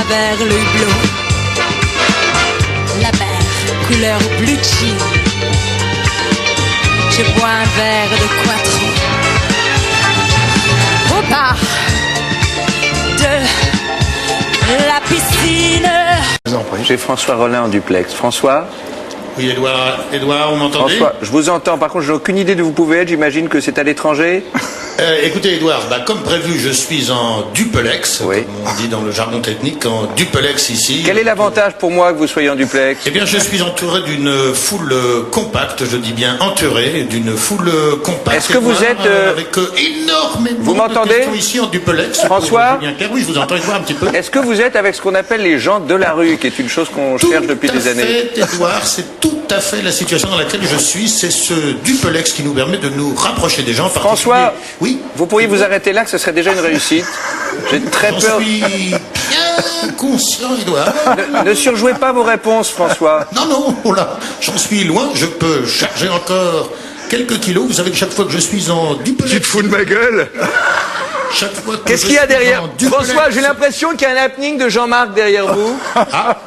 travers le hublot. La mer, couleur blue jean. Je bois un verre de Cointreau. Au bar de la piscine. J'ai François Rollin en duplex. François? Oui, Edouard, vous m'entendez? François, je vous entends. Par contre, je n'ai aucune idée d'où vous pouvez être. J'imagine que c'est à l'étranger. Écoutez, Edouard, comme prévu, je suis en duplex, oui, comme on dit dans le jargon technique, en duplex ici. Quel est l'avantage pour moi que vous soyez en duplex? Eh bien, je suis entouré d'une foule compacte, je dis bien entouré d'une foule compacte. Est-ce que vous êtes... avec énormément vous m'entendez de questions ici en duplex. François? Oui, je vous entends, Edouard, un petit peu. Est-ce que vous êtes avec ce qu'on appelle les gens de la rue, qui est une chose qu'on cherche depuis des années? Tout à fait, Edouard, c'est tout à fait la situation dans laquelle je suis. C'est ce duplex qui nous permet de nous rapprocher des gens. François, oui, vous pourriez vous arrêter là, que ce serait déjà une réussite. J'ai très peur. J'en suis bien conscient, Edouard. Ne surjouez pas vos réponses, François. Non, oh là, j'en suis loin. Je peux charger encore quelques kilos. Vous savez que chaque fois que je suis en duplex... Tu te fous de ma gueule? Chaque fois que Qu'est-ce qu'il y a derrière? François, j'ai l'impression qu'il y a un happening de Jean-Marc derrière vous. Ah.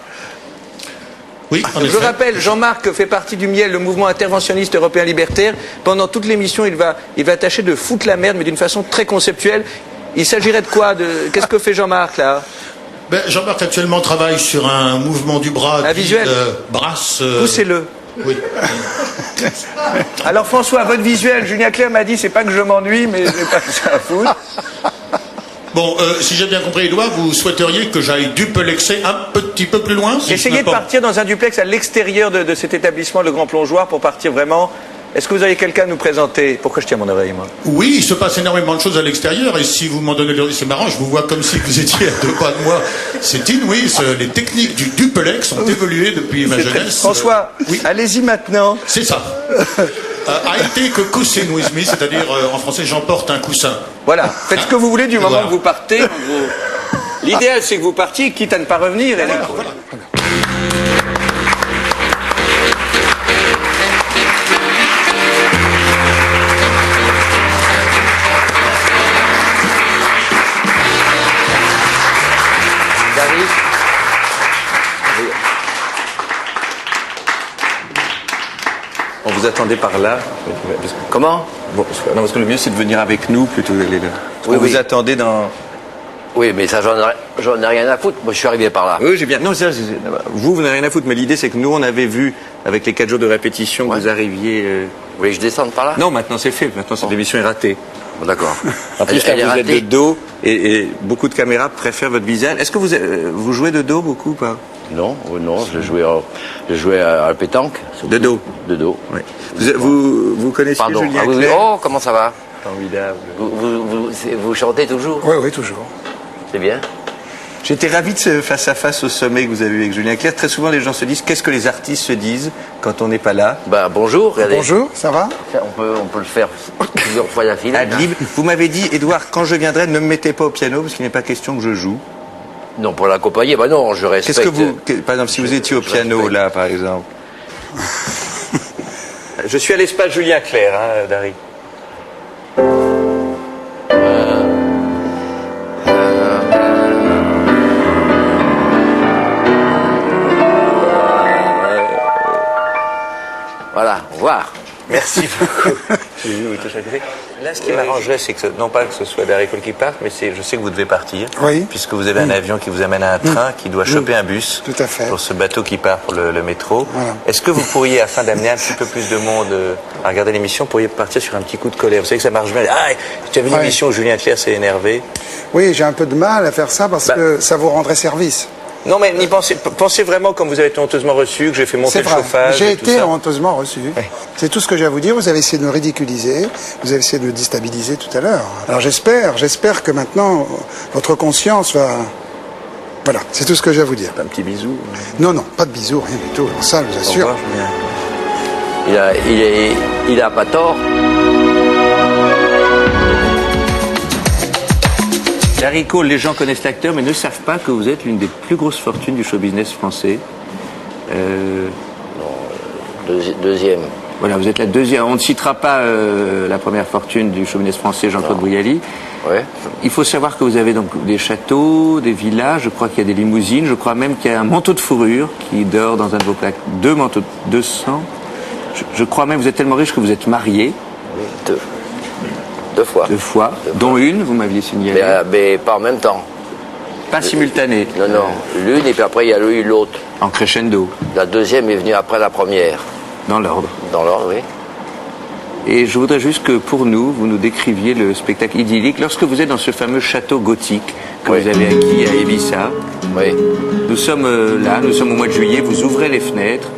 Oui, en Je effet. rappelle, Jean-Marc fait partie du MIEL, le mouvement interventionniste européen libertaire. Pendant toute l'émission, il va tâcher de foutre la merde, mais d'une façon très conceptuelle. Il s'agirait de quoi? Qu'est-ce que fait Jean-Marc, là? Jean-Marc actuellement travaille sur un mouvement du bras. Un visuel? Brasse. Poussez-le. Oui. Alors François, votre visuel, Julien Clerc m'a dit, c'est pas que je m'ennuie, mais j'ai pas que ça à foutre. Bon, si j'ai bien compris, Edouard, vous souhaiteriez que j'aille duplexer un petit peu plus loin? Essayez de partir dans un duplex à l'extérieur de cet établissement, le Grand Plongeoir, pour partir vraiment... Est-ce que vous avez quelqu'un à nous présenter? Pourquoi je tiens mon oreille, moi? Oui, il se passe énormément de choses à l'extérieur, et si vous m'en donnez le... C'est marrant, je vous vois comme si vous étiez à 2 pas de moi. C'est oui, les techniques du duplex ont évolué depuis ma jeunesse. François, oui. Allez-y maintenant. C'est ça. A été que coussin with me, c'est-à-dire en français j'emporte un coussin. Voilà, faites ce que vous voulez du moment Voilà. que vous partez. L'idéal c'est que vous partiez, quitte à ne pas revenir. Voilà. On vous attendait par là. Comment? Bon, parce que le mieux c'est de venir avec nous plutôt d'aller là. Oui, vous attendez dans... Oui, mais ça, j'en ai rien à foutre. Moi, je suis arrivé par là. Oui, j'ai bien. Non, vous n'avez rien à foutre, mais l'idée c'est que nous on avait vu, avec les 4 jours de répétition, que vous arriviez... Vous voulez que je descende par là? Non, maintenant c'est fait. Maintenant cette émission est ratée. Bon, d'accord. En plus, Elle est là, vous êtes ratée. de dos et beaucoup de caméras préfèrent votre visage. Est-ce que vous jouez de dos beaucoup ou pas? Non, je jouais à la pétanque. De dos? De dos. Oui. Vous connaissez Pardon. Julien Ah, oui, Clerc? oh, comment ça va? Formidable. Vous chantez toujours? Oui, toujours. C'est bien. J'étais ravi de ce face-à-face au sommet que vous avez eu avec Julien Clerc. Très souvent, les gens se disent qu'est-ce que les artistes se disent quand on n'est pas là. Bonjour, regardez. Bonjour, ça va? On peut le faire plusieurs fois d'affilée. Ad lib. Vous m'avez dit, Édouard, quand je viendrai, ne me mettez pas au piano parce qu'il n'est pas question que je joue. Non, pour l'accompagner, non, je respecte. Qu'est-ce que vous... Par exemple, si vous étiez au piano, respecte. là, par exemple. Je suis à l'espace Julien Clerc, hein, Dari. Voilà, au revoir. Merci beaucoup. Là, ce qui m'arrangerait, c'est que non pas que ce soit Dari Cole qui parte, mais je sais que vous devez partir, Oui. puisque vous avez un avion qui vous amène à un train qui doit choper un bus. Tout à fait. Pour ce bateau qui part pour le métro. Voilà. Est-ce que vous pourriez, afin d'amener un petit peu plus de monde à regarder l'émission, pourriez partir sur un petit coup de colère? Vous savez que ça marche bien. Ah, tu as vu une Ouais. émission où Julien Clerc s'est énervé. Oui, j'ai un peu de mal à faire ça parce que ça vous rendrait service. Non, mais n'y pensez vraiment comme vous avez été honteusement reçu, que j'ai fait monter C'est le vrai, chauffage. j'ai et tout été ça. honteusement reçu. Ouais. C'est tout ce que j'ai à vous dire. Vous avez essayé de me ridiculiser, vous avez essayé de me déstabiliser tout à l'heure. Alors j'espère que maintenant, votre conscience va... Voilà, c'est tout ce que j'ai à vous dire. Un petit bisou. Non, pas de bisous, rien du tout. Ça, je vous Au assure. revoir, Julien. Il a pas tort. Dari Cole, les gens connaissent l'acteur, mais ne savent pas que vous êtes l'une des plus grosses fortunes du show business français. Deuxième. Voilà, vous êtes la deuxième. On ne citera pas la première fortune du show business français, Jean-Claude Brialy. Ouais. Il faut savoir que vous avez donc des châteaux, des villas, je crois qu'il y a des limousines, je crois même qu'il y a un manteau de fourrure qui dort dans un de vos plaques. 2 manteaux, 200. Je crois même que vous êtes tellement riche que vous êtes marié. Oui, 2 fois. 2 fois, dont une, vous m'aviez signalé. Mais pas en même temps. Pas simultanée. Non, non. L'une et puis après il y a eu l'autre. En crescendo, La deuxième est venue après la première. dans l'ordre. Dans l'ordre, oui. Et je voudrais juste que pour nous, vous nous décriviez le spectacle idyllique lorsque vous êtes dans ce fameux château gothique que Oui. vous avez acquis à Ibiza. Oui. Nous sommes là, nous sommes au mois de juillet, vous ouvrez les fenêtres.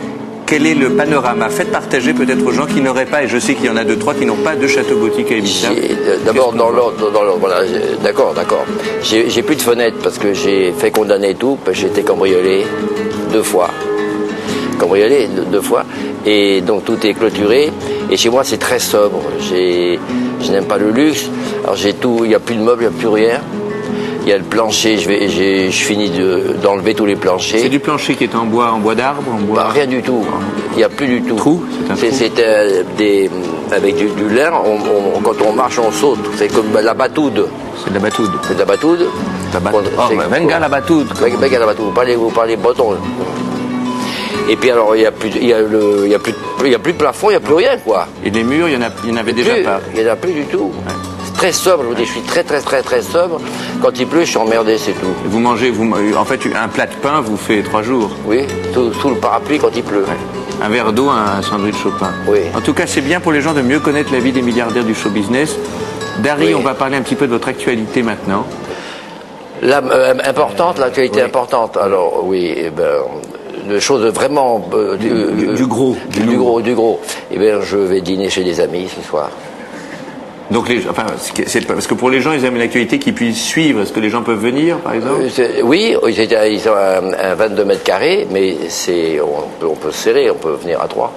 Quel est le panorama? Faites partager peut-être aux gens qui n'auraient pas, et je sais qu'il y en a 2-3 qui n'ont pas de château gothique à Ibiza. D'abord dans l'ordre, voilà, d'accord. J'ai plus de fenêtres parce que j'ai fait condamner tout, parce que j'ai été cambriolé 2 fois. Cambriolé 2 fois. Et donc tout est clôturé. Et chez moi c'est très sobre. Je n'aime pas le luxe. Alors j'ai tout, il n'y a plus de meubles, il n'y a plus rien. Il y a le plancher, je finis d'enlever tous les planchers. C'est du plancher qui est en bois d'arbre, en bois. Bah, rien du tout. Il n'y a plus du tout. Trou, c'est un trou. C'est avec du lin, quand on marche, on saute. C'est comme la batoude. C'est de la batoude. C'est de la batoude. Venga la batoude. Venga la batoude. Vous parlez breton. Et puis alors, il n'y a plus de plafond, il n'y a plus rien, quoi. Et les murs, il y en avait déjà pas. Il n'y en a plus du tout. Très sobre, je vous dis, je suis très sobre. Quand il pleut, je suis emmerdé, c'est tout. Vous mangez, en fait, un plat de pain vous fait 3 jours. Oui, sous le parapluie quand il pleut. Un verre d'eau, un sandwich au pain. Oui. En tout cas, c'est bien pour les gens de mieux connaître la vie des milliardaires du show business. Dari, Oui. on va parler un petit peu de votre actualité maintenant. L'actualité importante. Alors, oui, de choses vraiment... Du gros. Du gros. Eh bien, je vais dîner chez des amis ce soir. Donc, c'est parce que pour les gens, ils aiment une actualité qu'ils puissent suivre. Est-ce que les gens peuvent venir, par exemple? Oui, ils ont un 22 mètres carrés, mais on peut se serrer, on peut venir à 3.